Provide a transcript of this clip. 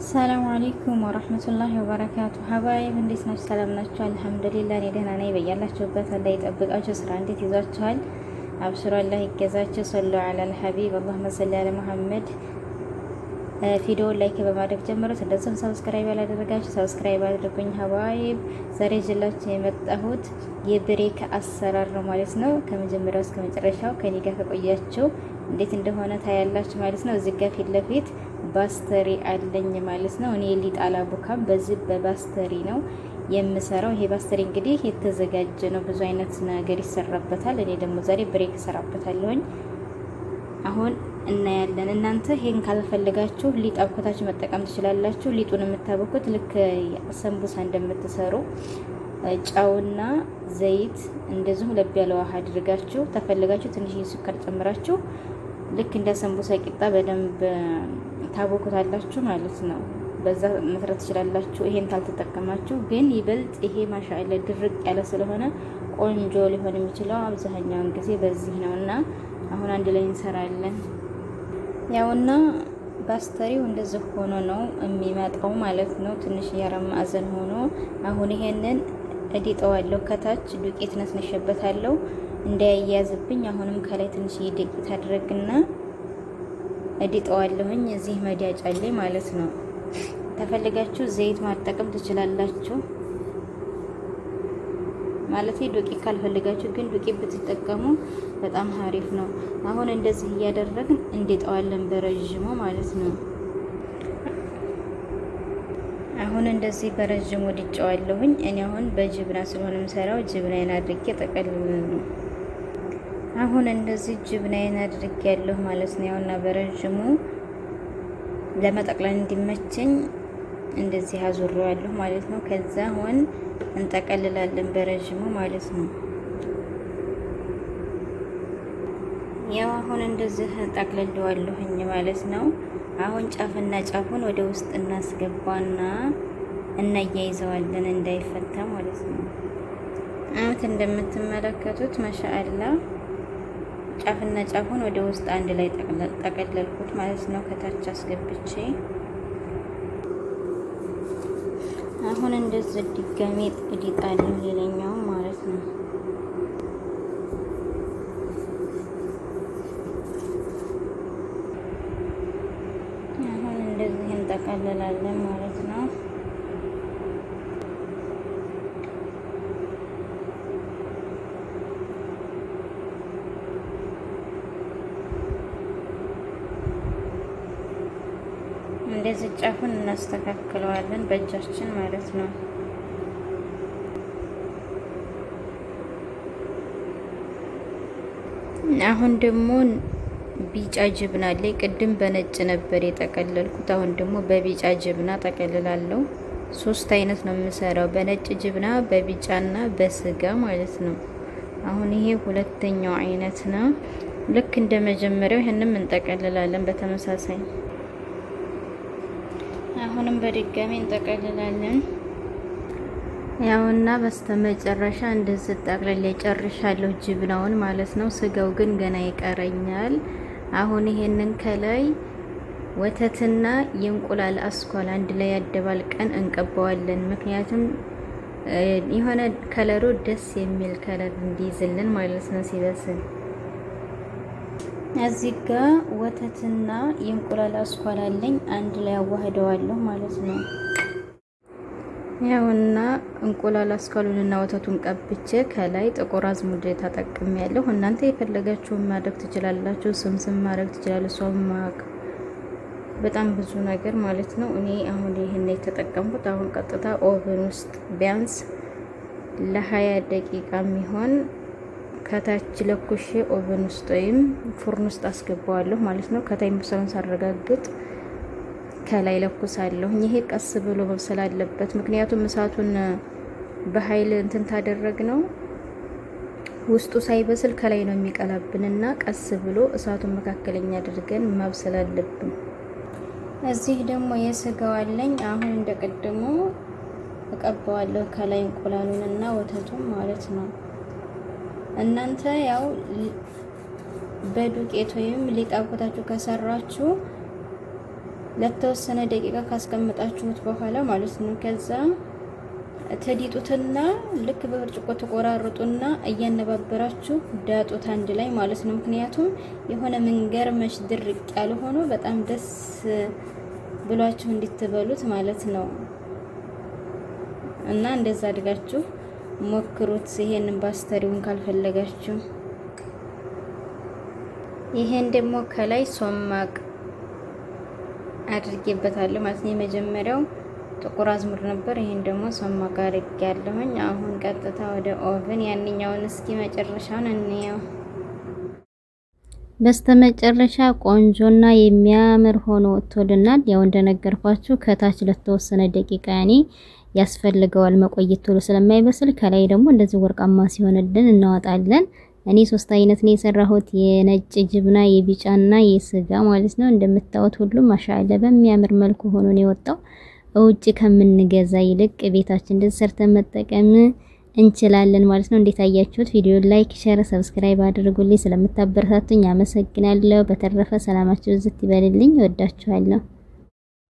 ሰላም አለይኩም ወራህመቱላሂ ወበረካቱ። ሀባይብ እንዴት ናችሁ? ሰላም ናችሁ? አልሐምዱሊላህ እኔ ደህና ነኝ። በያላችሁበት አላህ ይጠብቃችሁ። ስራ እንዴት ይዟችኋል? አብሽሩ፣ አላህ ይገዛችሁ። ሰሉ ዐለል ሐቢብ አላሁመ ሰሊ ዐላ ሙሐመድ። ቪዲዮ ላይክ በማድረግ ጀምሩት። እንደዚሁም ሰብስክራይብ ያላደረጋችሁ ሰብስክራይብ አድርጉኝ። ሀባይብ ዛሬ ይዤላችሁ የመጣሁት የብሬክ አሰራር ነው ማለት ነው። ከመጀመሪያው እስከ መጨረሻው ከኔ ጋር ከቆያችሁ እንዴት እንደሆነ ታያላችሁ ማለት ነው። እዚህ ጋር ፊት ለፊት ባስተሪ አለኝ ማለት ነው። እኔ ሊጥ አላቦካም፣ በዚህ በባስተሪ ነው የምሰራው። ይሄ ባስተሪ እንግዲህ የተዘጋጀ ነው፣ ብዙ አይነት ነገር ይሰራበታል። እኔ ደግሞ ዛሬ ብሬክ እሰራበታለሁኝ። አሁን እናያለን። እናንተ ይሄን ካልፈልጋችሁ ሊጥ አብኩታችሁ መጠቀም ትችላላችሁ። ሊጡን የምታበኩት ልክ ሰንቡሳ እንደምትሰሩ ጨውና ዘይት እንደዚሁም ለብ ያለ ውሃ አድርጋችሁ ተፈልጋችሁ ትንሽዬ ስኳር ጨምራችሁ ልክ እንደ ሰንቡሳ ቂጣ በደንብ ታቦኩታላችሁ ማለት ነው። በዛ መስራት ትችላላችሁ። ይሄን ካልተጠቀማችሁ ግን ይበልጥ ይሄ ማሻአላ ድርቅ ያለ ስለሆነ ቆንጆ ሊሆን የሚችለው አብዛኛውን ጊዜ በዚህ ነውና አሁን አንድ ላይ እንሰራለን። ያውና ባስተሪው እንደዚህ ሆኖ ነው የሚመጣው ማለት ነው። ትንሽ የአራት ማዕዘን ሆኖ አሁን ይሄንን እዲጠዋለሁ። ከታች ዱቄት ነስነሽበታለሁ እንዳያያዝብኝ። አሁንም ከላይ ትንሽ ዱቄት አድርግና እዲጠዋለሁኝ። እዚህ መዲያጫ ላይ ማለት ነው። ተፈልጋችሁ ዘይት ማጠቀም ትችላላችሁ ማለት ዱቄት ካልፈልጋችሁ ግን ዱቄት ብትጠቀሙ በጣም አሪፍ ነው። አሁን እንደዚህ እያደረግን እንዲጠዋለን በረጅሙ ማለት ነው። አሁን እንደዚህ በረጅሙ ድጨዋለሁኝ። እኔ አሁን በጅብና ስለሆነ የምሰራው ጅብናዬን አድርጌ ጠቀልላለሁ። አሁን እንደዚህ ጅብናዬን አድርጌ ያለሁ ማለት ነው። ያውና በረጅሙ ለመጠቅለል እንዲመቸኝ እንደዚህ አዙረዋለሁ ማለት ነው። ከዛ አሁን እንጠቀልላለን በረጅሙ ማለት ነው። ያው አሁን እንደዚህ ጠቅልለዋለሁኝ ማለት ነው። አሁን ጫፍና ጫፉን ወደ ውስጥ እናስገባና እናያይዘዋለን እንዳይፈታ ማለት ነው። አሁን እንደምትመለከቱት ማሻአላ ጫፍና ጫፉን ወደ ውስጥ አንድ ላይ ጠቀለልኩት ማለት ነው። ከታች አስገብቼ አሁን እንደዚህ ድጋሜ እዲጣለሁ ሌላኛው ማለት ነው። አሁን እንደዚህ እንጠቀልላለን ማለት ነው። እንደዚህ ጫፉን እናስተካክለዋለን በእጃችን ማለት ነው። አሁን ደግሞ ቢጫ ጅብና ላይ ቅድም በነጭ ነበር የጠቀለልኩት። አሁን ደግሞ በቢጫ ጅብና ጠቀልላለሁ። 3 አይነት ነው የምሰራው፣ በነጭ ጅብና፣ በቢጫና በስጋ ማለት ነው። አሁን ይሄ ሁለተኛው አይነት ነው። ልክ እንደ መጀመሪያው ይሄንም እንጠቀልላለን በተመሳሳይ። አሁንም በድጋሚ እንጠቀልላለን። ያውና በስተመጨረሻ እንደዚህ ጠቅልል ጨርሻለሁ ጅብናውን ማለት ነው። ስጋው ግን ገና ይቀረኛል። አሁን ይሄንን ከላይ ወተትና የእንቁላል አስኳል አንድ ላይ ያደባልቀን እንቀባዋለን። ምክንያቱም የሆነ ከለሩ ደስ የሚል ከለር እንዲይዝልን ማለት ነው ሲበስል። እዚህ ጋር ወተትና የእንቁላል አስኳል አለኝ አንድ ላይ አዋህደዋለሁ ማለት ነው። ያውና እንቁላል አስኳሉንና ወተቱን ቀብቼ ከላይ ጥቁር አዝሙድ ተጠቅሜያለሁ። እናንተ የፈለጋችሁን ማድረግ ትችላላችሁ። ስምስም ማድረግ ትችላላችሁ። ሶማቅ በጣም ብዙ ነገር ማለት ነው። እኔ አሁን ይሄን የተጠቀምኩት። አሁን ቀጥታ ኦቨን ውስጥ ቢያንስ ለ20 ደቂቃ የሚሆን ከታች ለኩሼ ኦቨን ውስጥ ወይም ፉርን ውስጥ አስገባዋለሁ ማለት ነው። ከታይ መብሰሉን ሳረጋግጥ ከላይ ለኩሳለሁ። ይሄ ቀስ ብሎ መብሰል አለበት። ምክንያቱም እሳቱን በኃይል እንትን ታደረግ ነው ውስጡ ሳይበስል ከላይ ነው የሚቀላብንና ቀስ ብሎ እሳቱን መካከለኛ አድርገን ማብሰል አለብን። እዚህ ደግሞ የስጋው አለኝ። አሁን እንደቀደሙ እቀባዋለሁ ከላይ እንቁላሉንና ወተቱን ማለት ነው። እናንተ ያው በዱቄት ወይም ሊጥ አብኩታችሁ ከሰራችሁ ለተወሰነ ደቂቃ ካስቀመጣችሁት በኋላ ማለት ነው ከዛ ተዲጡትና ልክ በብርጭቆ ተቆራርጡና እያነባበራችሁ ዳጡት አንድ ላይ ማለት ነው። ምክንያቱም የሆነ መንገር ድርቅ ያለ ሆኖ በጣም ደስ ብሏችሁ እንድትበሉት ማለት ነው። እና እንደዛ አድርጋችሁ ሞክሩት። ይሄንን ባስተሪውን ካልፈለጋችሁ ይሄን ደግሞ ከላይ ሶማቅ አድርጌበታለሁ ማለት ነው። የመጀመሪያው ጥቁር አዝሙድ ነበር። ይሄን ደግሞ ሶማቅ አድርጌያለሁኝ። አሁን ቀጥታ ወደ ኦቨን ያንኛውን እስኪ መጨረሻውን እንየው። በስተመጨረሻ ቆንጆና የሚያምር ሆኖ ወጥቶልናል። ያው እንደነገርኳችሁ ከታች ለተወሰነ ደቂቃ ያስፈልገዋል መቆየት ቶሎ ስለማይበስል፣ ከላይ ደግሞ እንደዚህ ወርቃማ ሲሆንልን እናወጣለን። እኔ 3 አይነት ነው የሰራሁት፣ የነጭ ጅብና፣ የቢጫና የስጋ ማለት ነው። እንደምታዩት ሁሉም ማሻአላ በሚያምር መልኩ ሆኖ ነው የወጣው። ውጭ ከምንገዛ ይልቅ ቤታችን እንደዚህ ሰርተን መጠቀም እንችላለን ማለት ነው። እንዴት አያችሁት? ቪዲዮ ላይክ፣ ሼር፣ ሰብስክራይብ አድርጉልኝ። ስለምታበረታቱኝ አመሰግናለሁ። በተረፈ ሰላማችሁ ዝት ይበልልኝ። ወዳችኋለሁ።